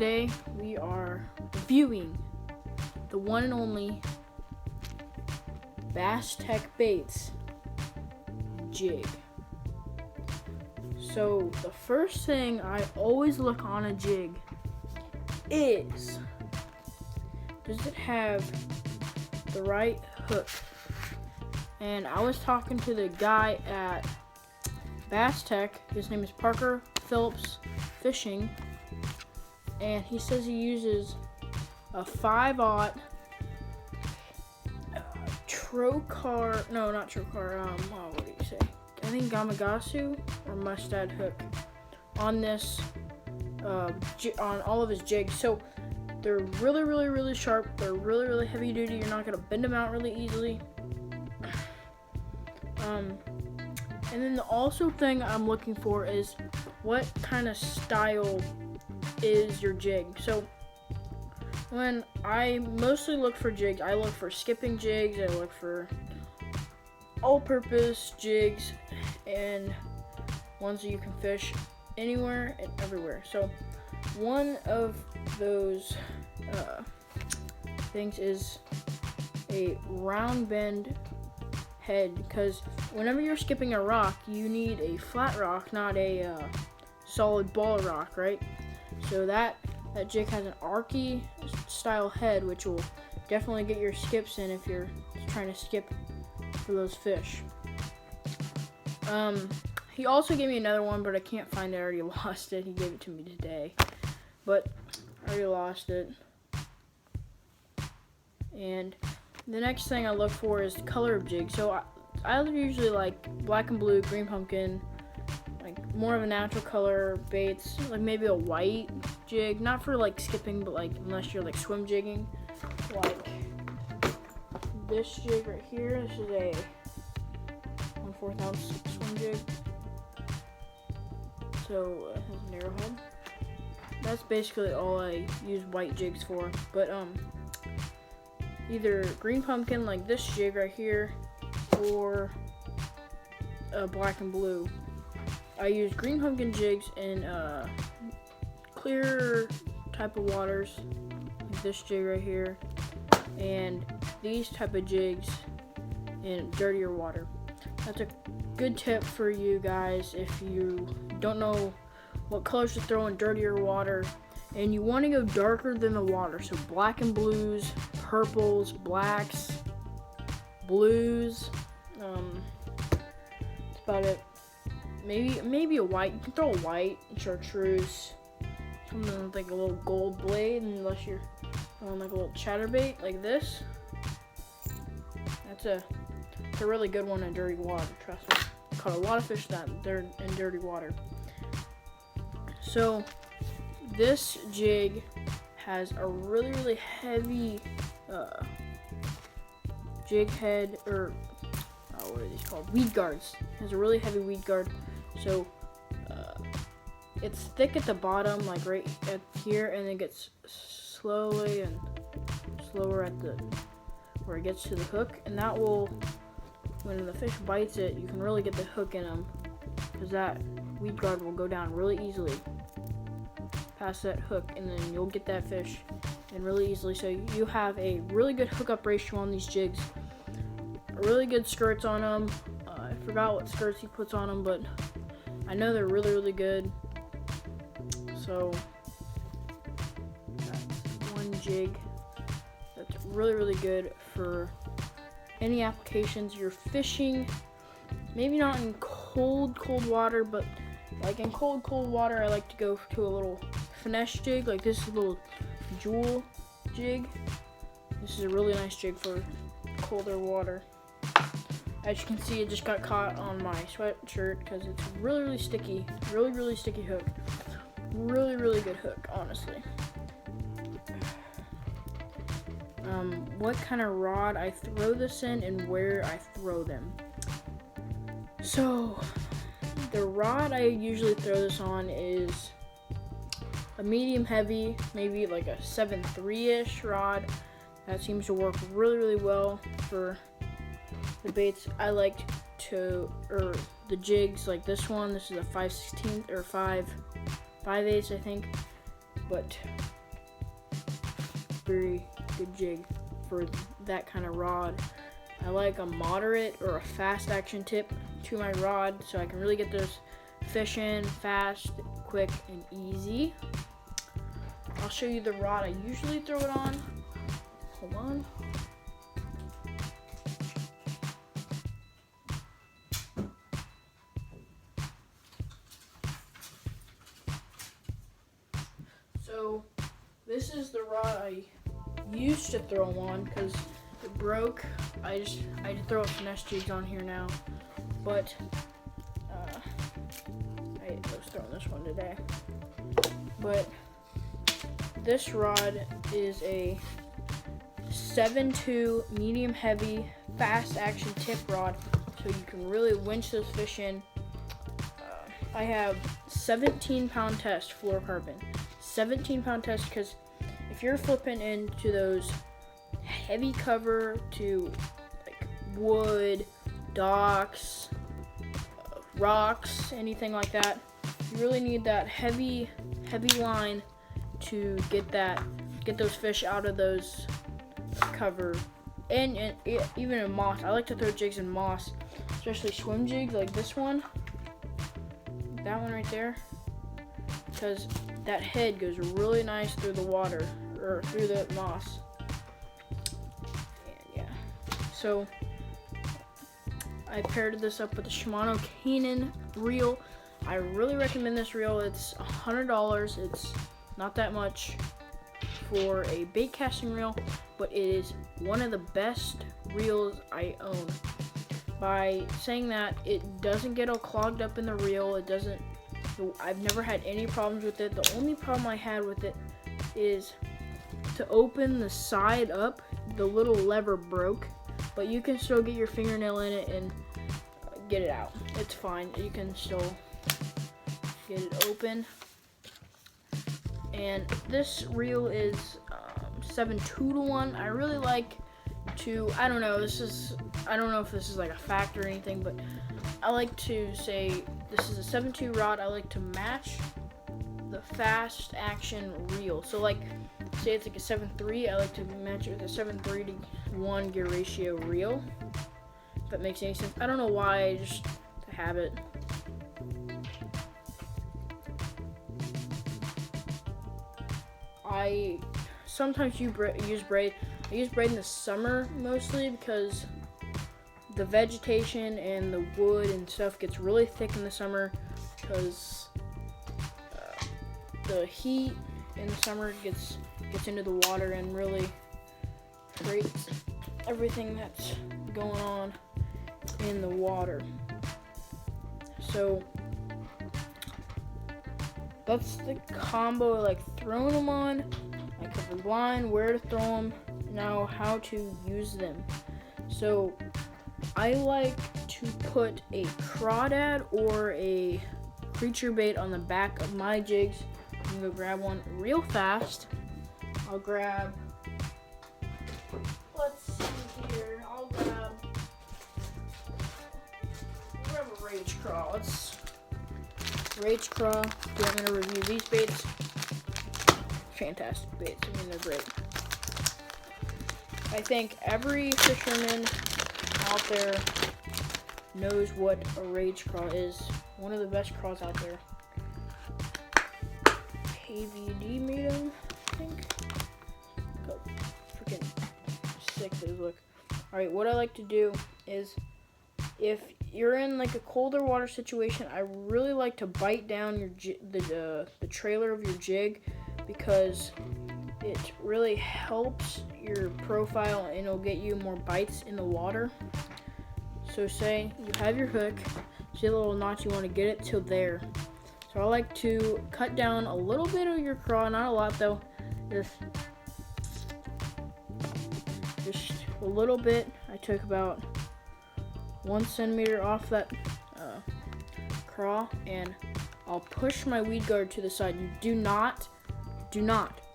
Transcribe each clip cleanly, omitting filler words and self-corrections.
today we are reviewing the one and only Bass Tech Baits jig. So the first thing I always look on a jig is, does it have the right hook? And I was talking to the guy at Bass Tech. His name is Parker Phillips Fishing, and he says he uses a 5/0 Trocar, no, not Trocar, what do you say? I think Gamakatsu or Mustad hook on this, on all of his jigs. So they're really sharp. They're really heavy duty. You're not gonna bend them out really easily. And then the also thing I'm looking for is what kind of style is your jig. So when I mostly look for jigs, I look for skipping jigs, I look for all-purpose jigs, and ones that you can fish anywhere and everywhere. So one of those things is a round bend head, because whenever you're skipping a rock, you need a flat rock, not a solid ball rock, right? So that jig has an archy style head, which will definitely get your skips in if you're trying to skip for those fish. He also gave me another one, but I can't find it. I already lost it. He gave it to me today, but I already lost it. And the next thing I look for is the color of jig. So I usually like black and blue, green pumpkin, like more of a natural color baits, like maybe a white jig, not for like skipping, but like unless you're like swim jigging, like this jig right here. This is a 1/4 ounce swim jig, so it has a narrow head. That's basically all I use white jigs for. But either green pumpkin like this jig right here, or black and blue. I use green pumpkin jigs in clear type of waters, like this jig right here, and these type of jigs in dirtier water. That's a good tip for you guys if you don't know what colors to throw in dirtier water and you want to go darker than the water. So black and blues, purples, blacks, blues. That's about it. Maybe a white. You can throw a white chartreuse, something with like a little gold blade, unless you're on like a little chatterbait like this. It's a really good one in dirty water. Trust me. Caught a lot of fish that they're in dirty water. So this jig has a really heavy jig head, or what are these called? Weed guards. It has a really heavy weed guard. So it's thick at the bottom, like right at here, and it gets slowly and slower at the where it gets to the hook, and that will, when the fish bites it, you can really get the hook in them, because that weed guard will go down really easily past that hook, and then you'll get that fish in really easily. So you have a really good hookup ratio on these jigs, really good skirts on them. I forgot what skirts he puts on them, but I know they're really good. So that's one jig that's really good for any applications you're fishing. Maybe not in cold water, but like in cold water, I like to go to a little finesse jig, like this little jewel jig. This is a really nice jig for colder water. As you can see, it just got caught on my sweatshirt because it's really sticky, really sticky hook. Really good hook, honestly. What kind of rod I throw this in and where I throw them. So the rod I usually throw this on is a medium heavy, maybe like a 7.3-ish rod. That seems to work really well for the baits I like to, or the jigs like this one. This is a 5/16 or 5/8, I think. but very good jig for that kind of rod. I like a moderate or a fast action tip to my rod so I can really get those fish in fast, quick, and easy. I'll show you the rod I usually throw it on. Hold on. So this is the rod I used to throw them on because it broke. I just throw finesse jigs on here now, but I was throwing this one today. But this rod is a 7.2 medium heavy fast action tip rod, so you can really winch those fish in. I have 17-pound test fluorocarbon. 17-pound test because if you're flipping into those heavy cover to like wood, docks, rocks, anything like that, you really need that heavy line to get those fish out of those cover. And even in moss, I like to throw jigs in moss, especially swim jigs like this one, that one right there, because that head goes really nice through the water or through the moss. And yeah, so I paired this up with the Shimano Canon reel. I really recommend this reel. It's $100. It's not that much for a bait casting reel, but it is one of the best reels I own. By saying that, it doesn't get all clogged up in the reel. I've never had any problems with it. The only problem I had with it is to open the side up, the little lever broke, but you can still get your fingernail in it and get it out. It's fine. You can still get it open. And this reel is 7.2-to-1. I really like to, I don't know if this is like a fact or anything, but I like to say this is a 7.2 rod. I like to match the fast action reel. So like, say it's like a 7.3, I like to match it with a 7.3-to-1 gear ratio reel. If that makes any sense. I don't know why, just a habit. I sometimes use braid. I use braid in the summer mostly because the vegetation and the wood and stuff gets really thick in the summer because the heat in the summer gets into the water and really creates everything that's going on in the water. So that's the combo, like throwing them on. I covered line, where to throw them, now how to use them. So I like to put a crawdad or a creature bait on the back of my jigs. I'm gonna go grab one real fast. I'll grab, let's see here, I'll grab a Rage Craw. Rage Craw. Do you want me to review these baits? Fantastic baits. I mean, they're great. I think every fisherman out there knows what a Rage Craw is. One of the best craws out there. KVD made them, I think. Look how freaking sick those look. Alright, what I like to do is, if you're in like a colder water situation, I really like to bite down the trailer of your jig because it really helps your profile and it'll get you more bites in the water. So say you have your hook, see the little notch, you want to get it to there. So I like to cut down a little bit of your craw, not a lot though, just a little bit. I took about 1 centimeter off that craw, and I'll push my weed guard to the side. You do not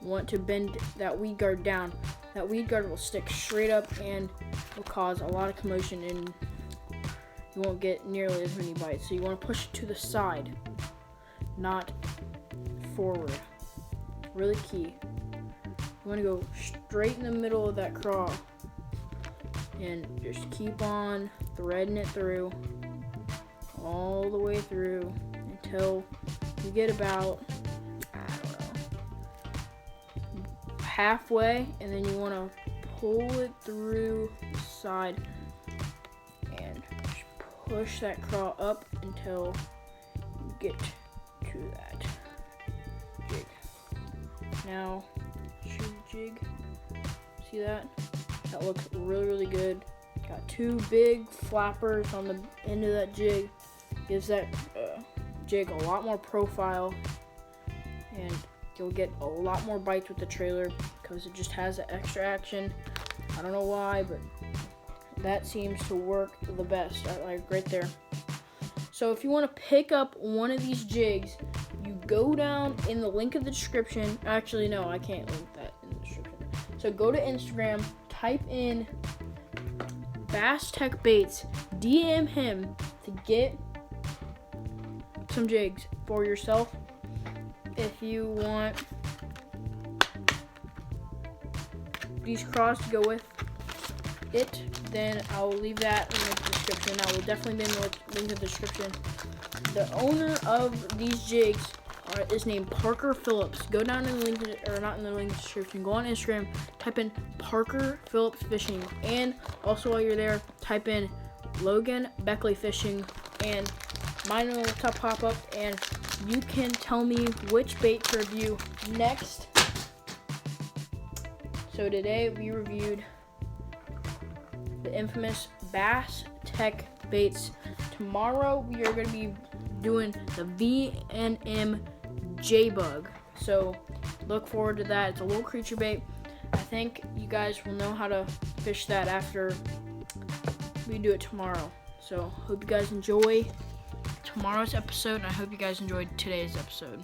want to bend that weed guard down. That weed guard will stick straight up and will cause a lot of commotion and you won't get nearly as many bites. So you want to push it to the side, not forward. really key. You want to go straight in the middle of that craw and just keep on threading it through all the way through until you get about, I don't know, halfway, and then you want to pull it through the side and just push that craw up until you get to that jig. Now, shoot the jig. See that? That looks really, really good. Got two big flappers on the end of that jig. Gives that jig a lot more profile, and you'll get a lot more bites with the trailer because it just has the extra action. I don't know why, but that seems to work the best. Like right there. So if you want to pick up one of these jigs, you go down in the link in the description. Actually, no, I can't link that in the description. So go to Instagram, type in Bass Tech Baits, DM him to get some jigs for yourself. If you want these craws to go with it, then I'll leave that in the description. I will definitely be in the link in the description. The owner of these jigs is named Parker Phillips. Go down in the link, or not in the link description. Go on Instagram, type in Parker Phillips Fishing, and also while you're there, type in Logan Beckley Fishing, and mine will pop up, and you can tell me which bait to review next. So today we reviewed the infamous Bass Tech Baits. Tomorrow we are going to be doing the V&M J-Bug. So look forward to that. It's a little creature bait. I think you guys will know how to fish that after we do it tomorrow. So hope you guys enjoy tomorrow's episode, and I hope you guys enjoyed today's episode.